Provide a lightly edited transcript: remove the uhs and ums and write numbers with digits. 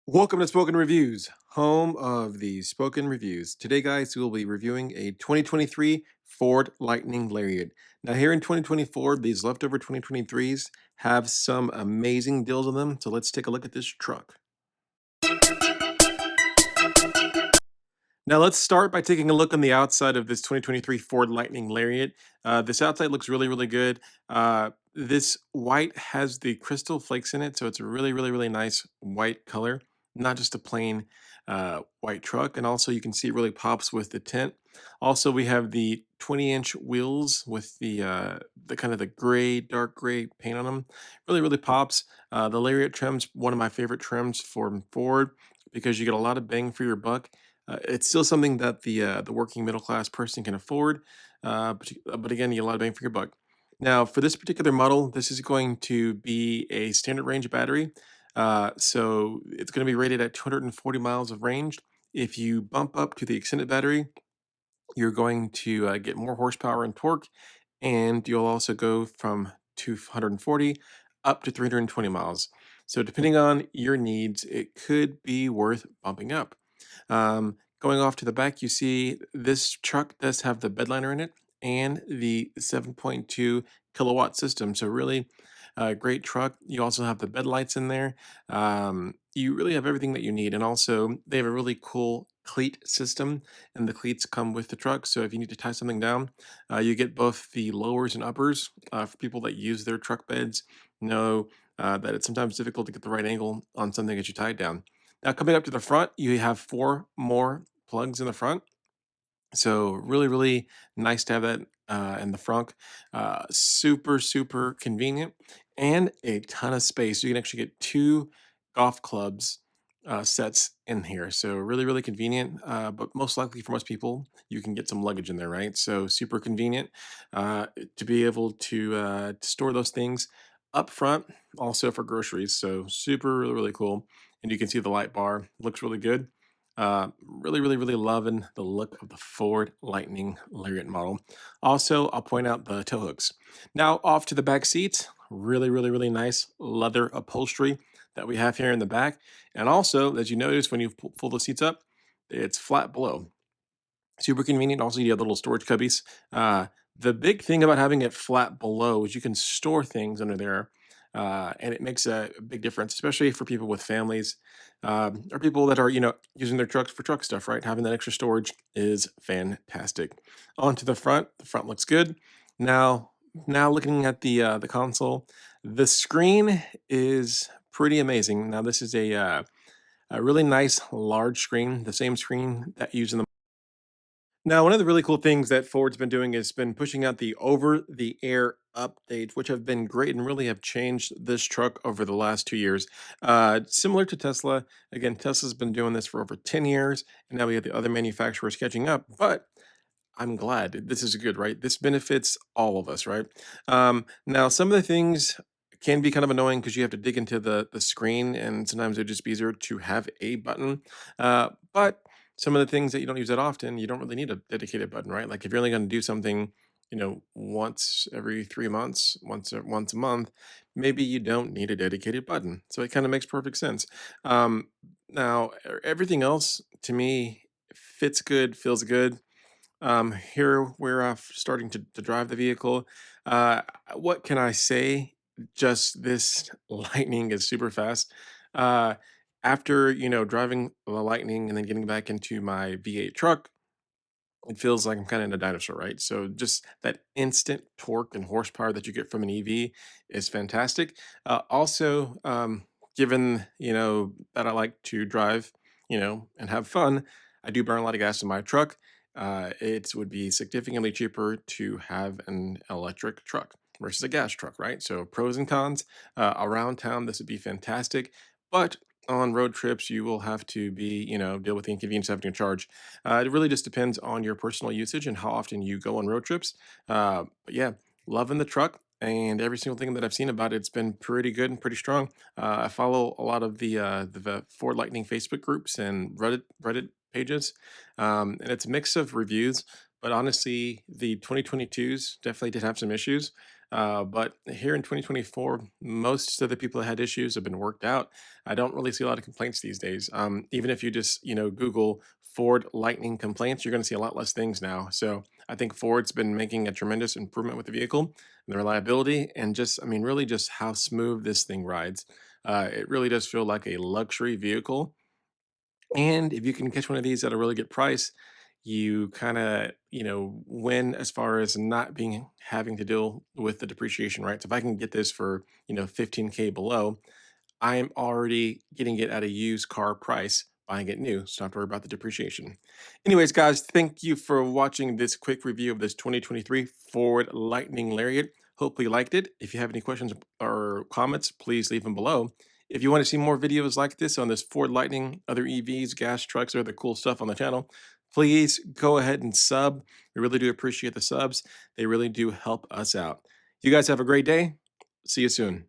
Welcome to Spoken Reviews, home of the Spoken Reviews. Today, guys, we'll be reviewing a 2023 Ford Lightning Lariat. Now, here in 2024, these leftover 2023s have some amazing deals on them. So let's take a look at this truck. Now let's start by taking a look on the outside of this 2023 Ford Lightning Lariat. This outside looks really, really good. This white has the crystal flakes in it, so it's a really, really, really nice white color, not just a plain white truck. And also you can see it really pops with the tint. Also, we have the 20-inch wheels with the kind of the gray, dark gray paint on them. Really, really pops. The Lariat trim's one of my favorite trims from Ford because you get a lot of bang for your buck. It's still something that the working middle class person can afford, but again, you get a lot of bang for your buck. Now, for this particular model, this is going to be a standard range battery, so it's going to be rated at 240 miles of range. If you bump up to the extended battery, you're going to get more horsepower and torque, and you'll also go from 240 up to 320 miles. So, depending on your needs, it could be worth bumping up. Going off to the back, you see this truck does have the bedliner in it and the 7.2 kilowatt system. So really a great truck. You also have the bed lights in there. You really have everything that you need. And also they have a really cool cleat system, and the cleats come with the truck. So if you need to tie something down, you get both the lowers and uppers. For people that use their truck beds know that it's sometimes difficult to get the right angle on something as you tie it down. Now, coming up to the front, you have four more plugs in the front. So really, really nice to have that in the front. Super, super convenient and a ton of space. You can actually get two golf clubs sets in here. So really, really convenient. But most likely for most people, you can get some luggage in there, right? So super convenient to be able to store those things up front, also for groceries. So super, really, really cool. And you can see the light bar looks really good. Really, really, really loving the look of the Ford Lightning Lariat model. Also, I'll point out the tow hooks. Now, off to the back seats. Really, really, really nice leather upholstery that we have here in the back. And also, as you notice, when you pull the seats up, it's flat below. Super convenient. Also, you have little storage cubbies. The big thing about having it flat below is you can store things under there, and it makes a big difference, especially for people with families or people that are, using their trucks for truck stuff. Right, having that extra storage is fantastic. On to the front. The front looks good. Now, now looking at the console, the screen is pretty amazing. Now, this is a really nice large screen, the same screen that you use in the now, one of the really cool things that Ford's been doing is been pushing out the over-the-air updates, which have been great and really have changed this truck over the last 2 years. Similar to Tesla, again, Tesla's been doing this for over 10 years, and now we have the other manufacturers catching up. But I'm glad this is good, right? This benefits all of us, right? Now, some of the things can be kind of annoying because you have to dig into the screen, and sometimes it'd just be easier to have a button. But some of the things that you don't use that often, you don't really need a dedicated button, right? Like if you're only going to do something, once every 3 months, once a month, maybe you don't need a dedicated button. So it kind of makes perfect sense. Now, everything else to me fits good, feels good. Here we're starting to drive the vehicle. What can I say? Just this Lightning is super fast. Uh, After driving the Lightning and then getting back into my V8 truck, it feels like I'm kind of in a dinosaur, right? So just that instant torque and horsepower that you get from an EV is fantastic. Also, given that I like to drive, and have fun, I do burn a lot of gas in my truck. It would be significantly cheaper to have an electric truck versus a gas truck, right? So pros and cons. Around town, this would be fantastic, but on road trips, you will have to deal with the inconvenience of having to charge. It really just depends on your personal usage and how often you go on road trips. But yeah, loving the truck. And every single thing that I've seen about it's been pretty good and pretty strong. I follow a lot of the Ford Lightning Facebook groups and Reddit pages, and it's a mix of reviews. But honestly, the 2022s definitely did have some issues. But here in 2024, most of the people that had issues have been worked out. I don't really see a lot of complaints these days. Even if you just, Google Ford Lightning complaints, you're going to see a lot less things now. So I think Ford's been making a tremendous improvement with the vehicle, the reliability, and just, I mean, really just how smooth this thing rides. It really does feel like a luxury vehicle, and if you can catch one of these at a really good price, you kind of, win as far as not being having to deal with the depreciation, right? So if I can get this for, 15K below, I'm already getting it at a used car price, buying it new, so I don't have to worry about the depreciation. Anyways, guys, thank you for watching this quick review of this 2023 Ford Lightning Lariat. Hopefully you liked it. If you have any questions or comments, please leave them below. If you want to see more videos like this on this Ford Lightning, other EVs, gas trucks, or other cool stuff on the channel, please go ahead and sub. We really do appreciate the subs. They really do help us out. You guys have a great day. See you soon.